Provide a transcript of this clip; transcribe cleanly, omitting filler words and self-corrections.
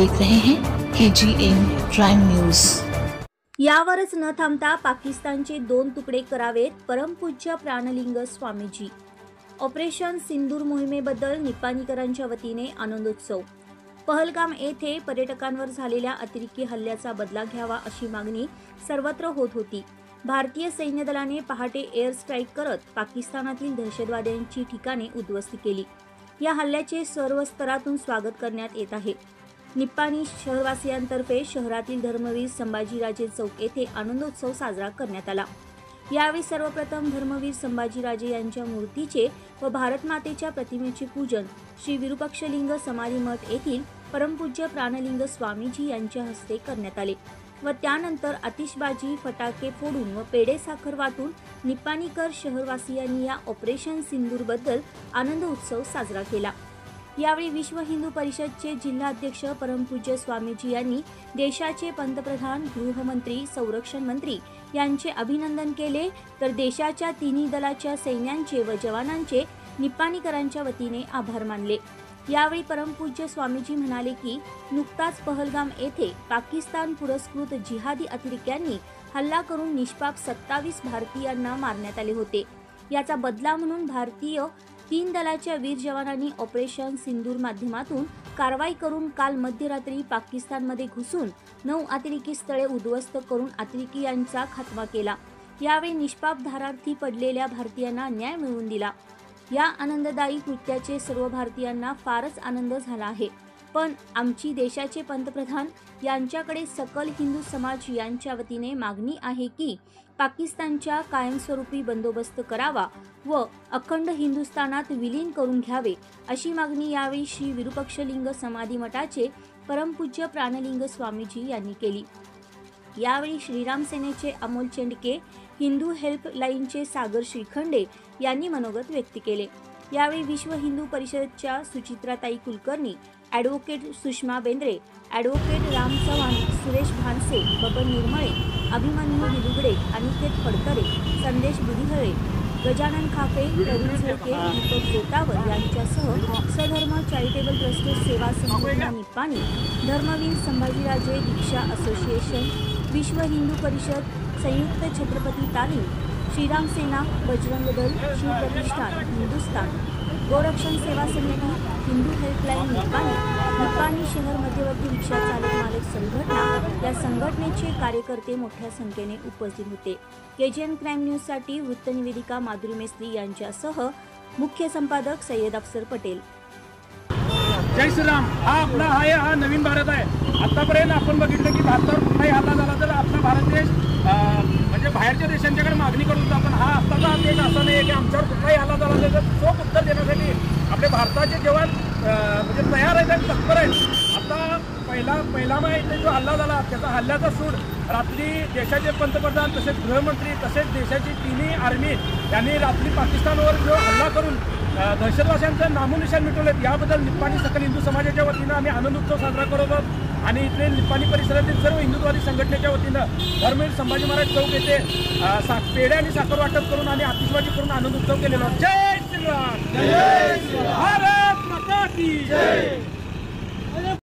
देख रहे हैं KGN प्राइम न्यूज। यावरच न थांबता पाकिस्तानचे 2 तुकडे करावेत परमपूज्य प्राणलिंग स्वामीजी। ऑपरेशन सिंदूर मोहिमेबद्दल निपाणीकरांच्या वतीने आनंदोत्सव। पहलगाम येथे पर्यटकांवर झालेल्या अतिरेकी हल्ल्याचा बदला घ्यावा अशी मागणी सर्वत्र होत होती। भारतीय सैन्य दलाने पहाटे एअर स्ट्राईक करत पाकिस्तानातील दहशतवाद्यांची ठिकाणे उद्ध्वस्त केली। या हल्ल्याचे सर्व स्तरातून स्वागत करण्यात येत आहे। निपाणी शहरवासियांतर्फे शहरातील धर्मवीर संभाजीराजे चौक येथे आनंदोत्सव साजरा करण्यात आला। यावेळी सर्वप्रथम धर्मवीर संभाजीराजे यांच्या मूर्तीचे व भारत मातेच्या प्रतिमेचे पूजन श्री विरूपाक्षलिंग समाधी मठ येथील परमपूज्य प्राणलिंग स्वामीजी यांच्या हस्ते करण्यात आले व त्यानंतर आतिषबाजी, फटाके फोडून व पेढे साखर वाटून निपाणीकर शहरवासियांनी या ऑपरेशन सिंदूर बद्दल आनंद उत्सव साजरा केला। यावेळी विश्व हिंदू परिषदचे जिल्हाध्यक्ष परमपूज्य स्वामीजी यांनी देशाचे पंतप्रधान, गृहमंत्री, संरक्षण मंत्री यांचे अभिनंदन केले, तर देशाच्या तिन्ही दलाच्या सैन्यांचे व जवानांचे निपाणीकरांच्या वतीने आभार मानले। यावेळी परमपूज्य स्वामीजी म्हणाले की नुकताच पहलगाम येथे पाकिस्तान पुरस्कृत जिहादी अतिरेक्यांनी हल्ला करून निष्पाप 27 भारतीयांना मारण्यात आले होते। याचा बदला म्हणून भारतीय 3 दलाच्या वीर जवानांनी ऑपरेशन सिंदूर माध्यमातून कारवाई करून काल मध्यरात्री पाकिस्तानमध्ये घुसून 9 अतिरेकी स्थळे उद्ध्वस्त करून अतिरेकीयांचा खात्मा केला। यावेळी निष्पाप धारार्थी पडलेल्या भारतीयांना न्याय मिळवून दिला। या आनंददायी कृत्याचे सर्व भारतीयांना फारच आनंद झाला आहे, पण आमची देशाचे पंतप्रधान यांच्याकडे सकल हिंदू समाज यांच्या वतीने मागणी आहे की पाकिस्तानच्या कायमस्वरूपी बंदोबस्त करावा व अखंड हिंदुस्थानात विलीन करून घ्यावे अशी मागणी यावेळी श्री विरूपाक्षलिंग समाधी मठाचे परमपूज्य प्राणलिंग स्वामीजी यांनी केली। यावेळी श्रीराम सेनेचे अमोल चेंडके, हिंदू हेल्पलाईनचे सागर श्रीखंडे यांनी मनोगत व्यक्त केले। यावेळी विश्व हिंदू परिषदच्या सुचित्राताई कुलकर्णी, ॲडव्होकेट सुषमा बेंद्रे, ॲडव्होकेट राम चव्हाण, सुरेश भानसे, बबन निर्मळे, अभिमन्यू दिलुगडे, अनिकेत फडतरे, संदेश बुधिहळे, गजानन खापे, तरुण झळके, दीपक जोतावर यांच्यासह सधर्म चॅरिटेबल ट्रस्ट सेवा संघटना निपाणी, धर्मवीर संभाजीराजे दीक्षा असोसिएशन, विश्व हिंदू परिषद, संयुक्त छत्रपती तालीम, श्रीराम सेना, बजरंग दल, शिव प्रतिष्ठान हिंदुस्तान, गोरक्षण सेवा समिती, हिंदू हेल्पलाईन निपाणी, निपाणी शहर मध्यवर्ती रिक्षा चालक मालक संघटना या संघटनेचे कार्यकर्ते मोठ्या संख्येने उपस्थित होते। KGN क्राइम न्यूज साठी वृत्तनिवेदिका माधुरी मेस्त्री यांच्यासह मुख्य संपादक सय्यद अफसर पटेल। जय श्रीराम। हा नवीन भारत आहे। आतापर्यंत आपण बघितलं की भारतावर कुठलाही हल्ला झाला तर आपला भारत देश म्हणजे बाहेरच्या देशांच्याकडे मागणी करत होता, पण हा आत्ताचा देश असा नाही की आमच्यावर कुठलाही हल्ला झाला तर चोख उत्तर देण्यासाठी आपले भारताचे जवान म्हणजे तयार आहेत आणि तत्पर आहेत। आता पहिला माहिती जो हल्ला झाला त्याचा हल्ल्याचा सूड रात्री देशाचे पंतप्रधान तसेच गृहमंत्री तसेच देशाची तिन्ही आर्मी यांनी रात्री पाकिस्तानवर जो हल्ला करून दहशतवाद्यांचं नामोनिशाण मिटवलेत, याबद्दल निपाणी सकल हिंदू समाजाच्या वतीनं आम्ही आनंद उत्सव साजरा करत आहोत आणि इथले निपाणी परिसरातील सर्व हिंदुत्ववादी संघटनेच्या वतीनं धर्मवीर संभाजी महाराज चौक येथे पेढे आणि साखर वाटप करून आणि आतिषबाजी करून आनंद उत्सव केलेला। जय श्रीराम, जय भारत माता की जय।